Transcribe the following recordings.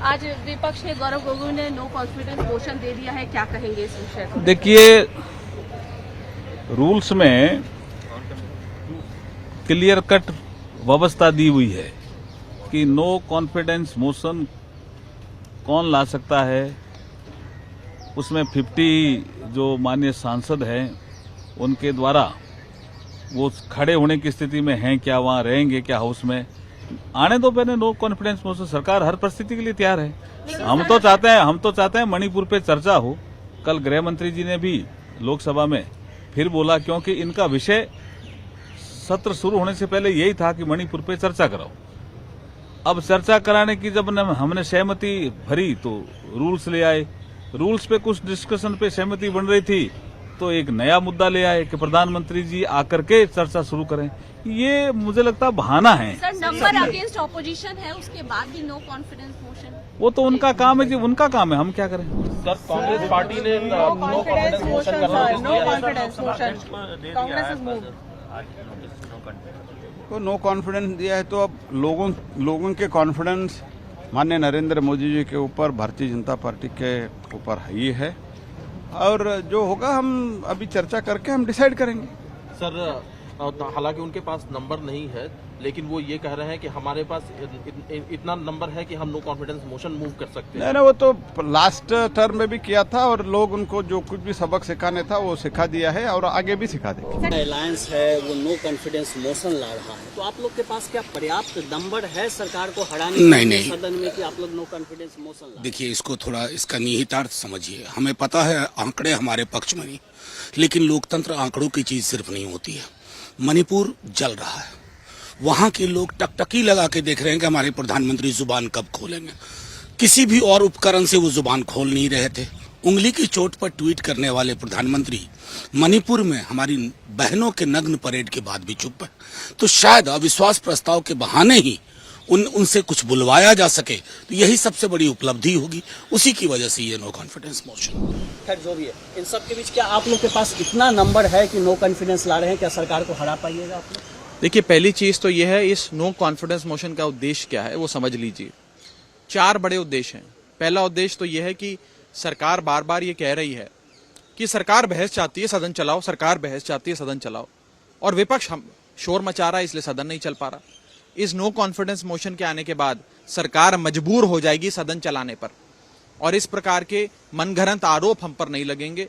आज विपक्ष के गौरव गोगोई ने नो कॉन्फिडेंस मोशन दे दिया है, क्या कहेंगे इस विषय को? देखिए, रूल्स में क्लियर कट व्यवस्था दी हुई है कि नो कॉन्फिडेंस मोशन कौन ला सकता है। उसमें 50 जो माननीय सांसद हैं उनके द्वारा वो खड़े होने की स्थिति में हैं क्या, वहां रहेंगे क्या हाउस में, आने दो पहले नो कॉन्फिडेंस मोशन। सरकार हर परिस्थिति के लिए तैयार है। हम तो चाहते हैं मणिपुर पे चर्चा हो। कल गृह मंत्री जी ने भी लोकसभा में फिर बोला, क्योंकि इनका विषय सत्र शुरू होने से पहले यही था कि मणिपुर पे चर्चा कराओ। अब चर्चा कराने की जब हमने सहमति भरी तो रूल्स ले आए। रूल्स पे कुछ डिस्कशन पे सहमति बन रही थी तो एक नया मुद्दा ले आए कि प्रधानमंत्री जी आकर के चर्चा शुरू करें। ये मुझे लगता है बहाना है। सर, नंबर अगेंस्ट ऑपोजिशन है, उसके बाद भी नो कॉन्फिडेंस मोशन, वो तो उनका काम है जी, उनका काम है, हम क्या करें। सर, कांग्रेस पार्टी ने नो कॉन्फिडेंस मोशन तो नो कॉन्फिडेंस दिया है, तो अब लोगों के कॉन्फिडेंस माननीय नरेंद्र मोदी जी के ऊपर, भारतीय जनता पार्टी के ऊपर ही है, और जो होगा हम अभी चर्चा करके हम डिसाइड करेंगे। सर, हालांकि उनके पास नंबर नहीं है, लेकिन वो ये कह रहे हैं कि हमारे पास इतना नंबर है कि हम नो कॉन्फिडेंस मोशन मूव कर सकते हैं। नहीं, वो तो लास्ट टर्म में भी किया था और लोग उनको जो कुछ भी सबक सिखाने था वो सिखा दिया है और आगे भी सिखा देंगे। अलायंस है वो नो कॉन्फिडेंस मोशन ला रहा है, तो आप लोग के पास क्या पर्याप्त नंबर है सरकार को हराने के लिए सदन में कि आप लोग नो कॉन्फिडेंस मोशन ला? देखिए, इसको थोड़ा इसका निहितार्थ समझिए। हमें पता है आंकड़े हमारे पक्ष में नहीं, लेकिन लोकतंत्र आंकड़ों की चीज सिर्फ नहीं होती है। मणिपुर जल रहा है, वहां के लोग टकटकी लगा के देख रहे हैं कि हमारे प्रधानमंत्री जुबान कब खोलेंगे। किसी भी और उपकरण से वो जुबान खोल नहीं रहे थे। उंगली की चोट पर ट्वीट करने वाले प्रधानमंत्री मणिपुर में हमारी बहनों के नग्न परेड के बाद भी चुप है। तो शायद अविश्वास प्रस्ताव के बहाने ही उनसे कुछ बुलवाया जा सके, तो यही सबसे बड़ी उपलब्धि होगी। उसी की वजह से ये नो कॉन्फिडेंस मोशन। खैर, जो भी है, इन सब के बीच क्या आप लोग के पास इतना नंबर है कि नो कॉन्फिडेंस ला रहे हैं? क्या सरकार को हरा पाइएगा आप लोग? देखिए, पहली चीज तो यह है, इस नो कॉन्फिडेंस मोशन का उद्देश्य क्या है वो समझ लीजिए। 4 बड़े उद्देश्य हैं। पहला उद्देश्य तो यह है कि सरकार बार बार ये कह रही है कि सरकार बहस चाहती है सदन चलाओ, सरकार बहस चाहती है सदन चलाओ, और विपक्ष हम शोर मचा रहा है, इसलिए सदन नहीं चल पा रहा। इस नो कॉन्फिडेंस मोशन के आने के बाद सरकार मजबूर हो जाएगी सदन चलाने पर, और इस प्रकार के मनगढ़ंत आरोप हम पर नहीं लगेंगे।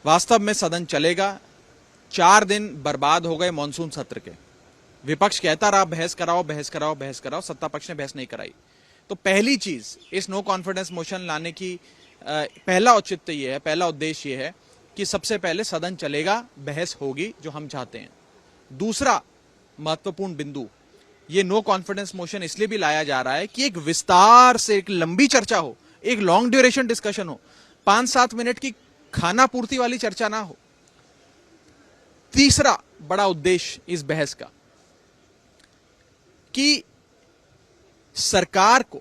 वास्तव में सदन चलेगा। 4 दिन बर्बाद हो गए मॉनसून सत्र के। विपक्ष कहता रहा बहस कराओ, बहस कराओ, बहस कराओ, सत्ता पक्ष ने बहस नहीं कराई। तो पहली चीज इस नो कॉन्फिडेंस मोशन लाने की पहला औचित्य ये है, पहला उद्देश्य ये है कि सबसे पहले सदन चलेगा, बहस होगी, जो हम चाहते हैं। दूसरा महत्वपूर्ण बिंदु, ये नो कॉन्फिडेंस मोशन इसलिए भी लाया जा रहा है कि एक विस्तार से एक लंबी चर्चा हो, एक लॉन्ग ड्यूरेशन डिस्कशन हो, 5-7 मिनट की खाना पूर्ति वाली चर्चा ना हो। तीसरा बड़ा उद्देश्य इस बहस का कि सरकार को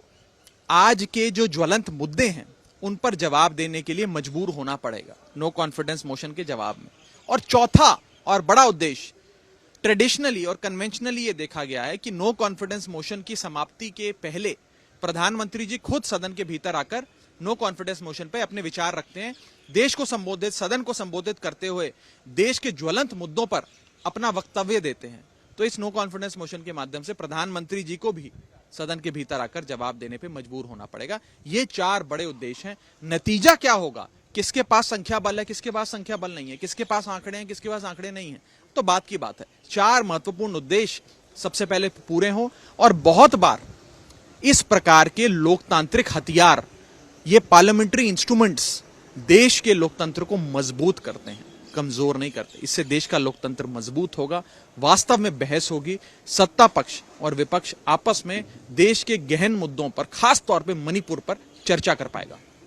आज के जो ज्वलंत मुद्दे हैं उन पर जवाब देने के लिए मजबूर होना पड़ेगा नो कॉन्फिडेंस मोशन के जवाब में। और चौथा और बड़ा उद्देश्य, ट्रेडिशनली और कन्वेंशनली ये देखा गया है कि नो कॉन्फिडेंस मोशन की समाप्ति के पहले प्रधानमंत्री जी खुद सदन के भीतर आकर नो कॉन्फिडेंस मोशन पे अपने विचार रखते हैं, देश को संबोधित, सदन को संबोधित करते हुए देश के ज्वलंत मुद्दों पर अपना वक्तव्य देते हैं। तो इस नो कॉन्फिडेंस मोशन के माध्यम से प्रधानमंत्री जी को भी सदन के भीतर आकर जवाब देने पे मजबूर होना पड़ेगा। ये 4 बड़े उद्देश्य हैं। नतीजा क्या होगा, किसके पास संख्या बल है, किसके पास संख्या बल नहीं है, किसके पास आंकड़े हैं, किसके पास आंकड़े नहीं है, तो बात की बात है। 4 महत्वपूर्ण उद्देश्य सबसे पहले पूरे हों, और बहुत बार इस प्रकार के लोकतांत्रिक हथियार, ये पार्लियामेंट्री इंस्ट्रूमेंट्स देश के लोकतंत्र को मजबूत करते हैं, कमजोर नहीं करते। इससे देश का लोकतंत्र मजबूत होगा, वास्तव में बहस होगी, सत्ता पक्ष और विपक्ष आपस में देश के गहन मुद्दों पर, खास तौर पे मणिपुर पर चर्चा कर पाएगा।